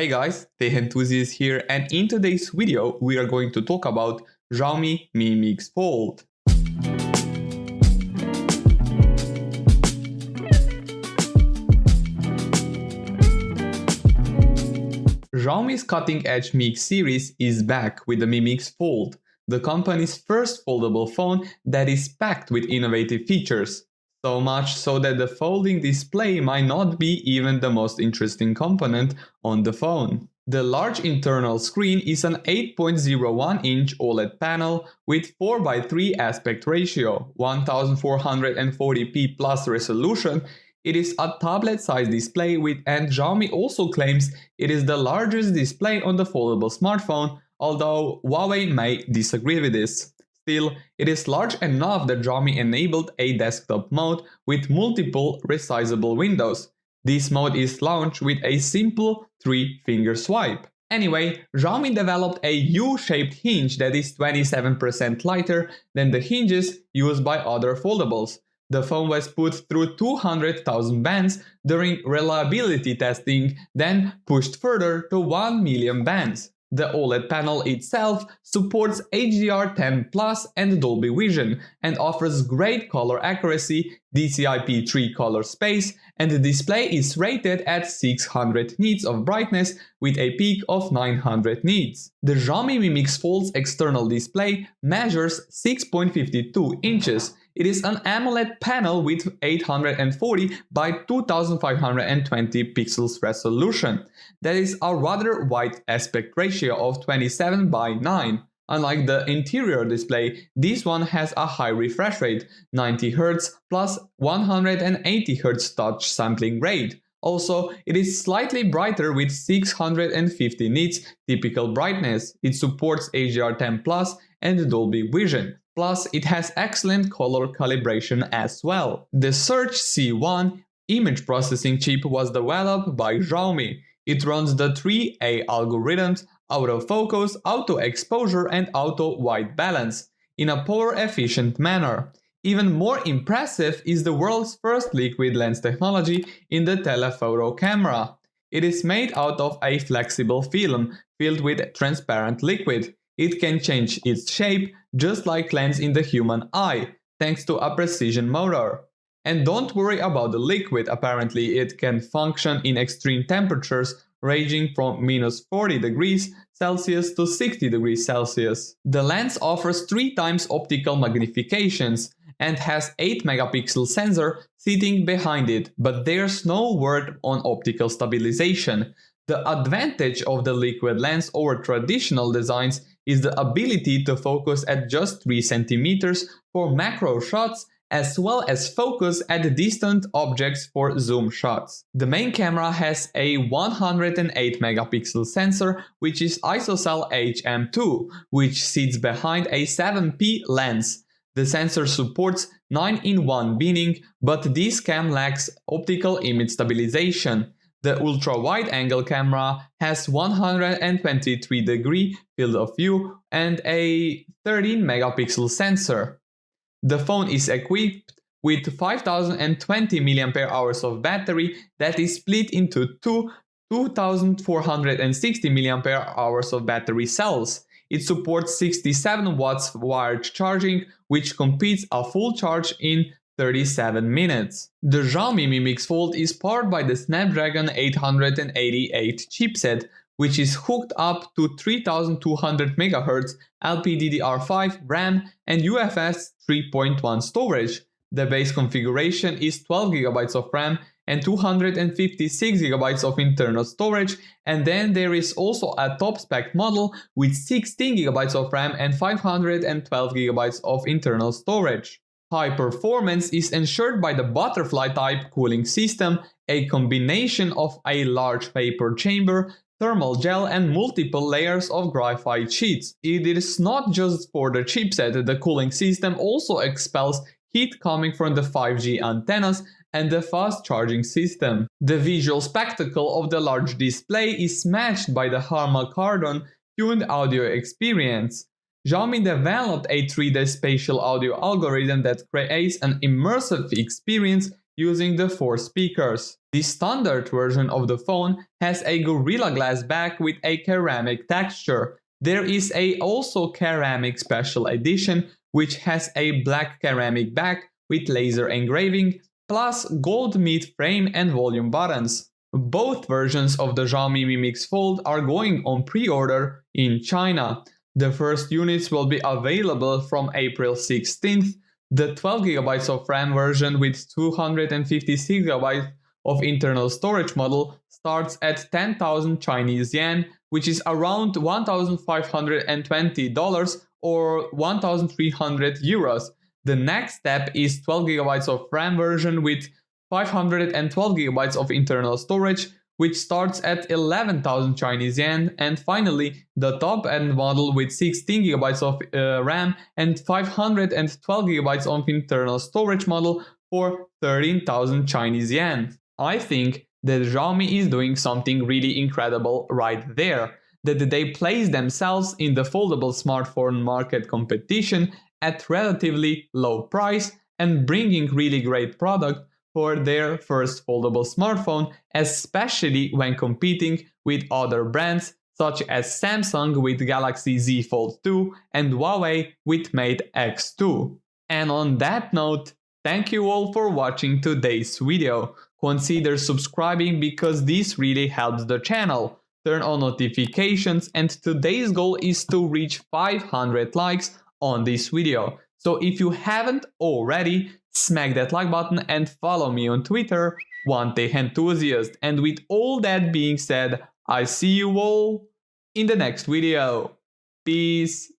Hey guys, Tech Enthusiast here, and in today's video we are going to talk about Xiaomi Mi Mix Fold. Xiaomi's cutting-edge Mix series is back with the Mi Mix Fold, the company's first foldable phone that is packed with innovative features. So much so that the folding display might not be even the most interesting component on the phone. The large internal screen is an 8.01-inch OLED panel with 4:3 aspect ratio, 1440p plus resolution. It is a tablet-sized display and Xiaomi also claims it is the largest display on the foldable smartphone, although Huawei may disagree with this. Still, it is large enough that Xiaomi enabled a desktop mode with multiple resizable windows. This mode is launched with a simple 3-finger swipe. Anyway, Xiaomi developed a U-shaped hinge that is 27% lighter than the hinges used by other foldables. The phone was put through 200,000 bands during reliability testing, then pushed further to 1 million bands. The OLED panel itself supports HDR10+ and Dolby Vision and offers great color accuracy, DCI-P3 color space, and the display is rated at 600 nits of brightness with a peak of 900 nits. The Xiaomi Mi Mix Fold's external display measures 6.52 inches. It is an AMOLED panel with 840 by 2520 pixels resolution. That is a rather wide aspect ratio of 27:9. Unlike the interior display, this one has a high refresh rate, 90 Hz plus 180 Hz touch sampling rate. Also, it is slightly brighter with 650 nits typical brightness. It supports HDR10+ and Dolby Vision. Plus, it has excellent color calibration as well. The Surge C1 image processing chip was developed by Xiaomi. It runs the 3A algorithms: autofocus, auto exposure, and auto white balance in a power-efficient manner. Even more impressive is the world's first liquid lens technology in the telephoto camera. It is made out of a flexible film filled with transparent liquid. It can change its shape just like lens in the human eye, thanks to a precision motor. And don't worry about the liquid, apparently it can function in extreme temperatures ranging from -40 degrees Celsius to 60 degrees Celsius. The lens offers 3 times optical magnifications and has 8 megapixel sensor sitting behind it, but there's no word on optical stabilization. The advantage of the liquid lens over traditional designs is the ability to focus at just 3 centimeters for macro shots, as well as focus at distant objects for zoom shots. The main camera has a 108 megapixel sensor, which is ISOCELL HM2, which sits behind a 7P lens. The sensor supports 9-in-1 binning, but this cam lacks optical image stabilization. The ultra-wide-angle camera has 123-degree field of view and a 13-megapixel sensor. The phone is equipped with 5020 mAh of battery that is split into two 2460 mAh of battery cells. It supports 67 watts wired charging, which completes a full charge in 37 minutes. The Xiaomi Mi Mix Fold is powered by the Snapdragon 888 chipset, which is hooked up to 3200 MHz LPDDR5 RAM and UFS 3.1 storage. The base configuration is 12 GB of RAM and 256 GB of internal storage, and then there is also a top-spec model with 16 GB of RAM and 512 GB of internal storage. High performance is ensured by the butterfly-type cooling system, a combination of a large vapor chamber, thermal gel, and multiple layers of graphite sheets. It is not just for the chipset, the cooling system also expels heat coming from the 5G antennas and the fast charging system. The visual spectacle of the large display is matched by the Harman Kardon tuned audio experience. Xiaomi developed a 3D spatial audio algorithm that creates an immersive experience using the 4 speakers. The standard version of the phone has a Gorilla Glass back with a ceramic texture. There is a also ceramic special edition which has a black ceramic back with laser engraving plus gold mid frame and volume buttons. Both versions of the Xiaomi Mi Mix Fold are going on pre-order in China. The first units will be available from April 16th. The 12GB of RAM version with 256GB of internal storage model starts at 10,000 Chinese yuan, which is around $1,520 or 1,300 euros. The next step is 12GB of RAM version with 512GB of internal storage, which starts at 11,000 Chinese yuan, and finally the top-end model with 16GB of RAM and 512GB of internal storage model for 13,000 Chinese yuan. I think that Xiaomi is doing something really incredible right there, that they place themselves in the foldable smartphone market competition at relatively low price and bringing really great product for their first foldable smartphone, especially when competing with other brands such as Samsung with Galaxy Z Fold 2 and Huawei with Mate X2. And on that note, thank you all for watching today's video. Consider subscribing because this really helps the channel. Turn on notifications, and today's goal is to reach 500 likes on this video. So if you haven't already, smack that like button and follow me on Twitter, One Tech Enthusiast. And with all that being said, I see you all in the next video. Peace.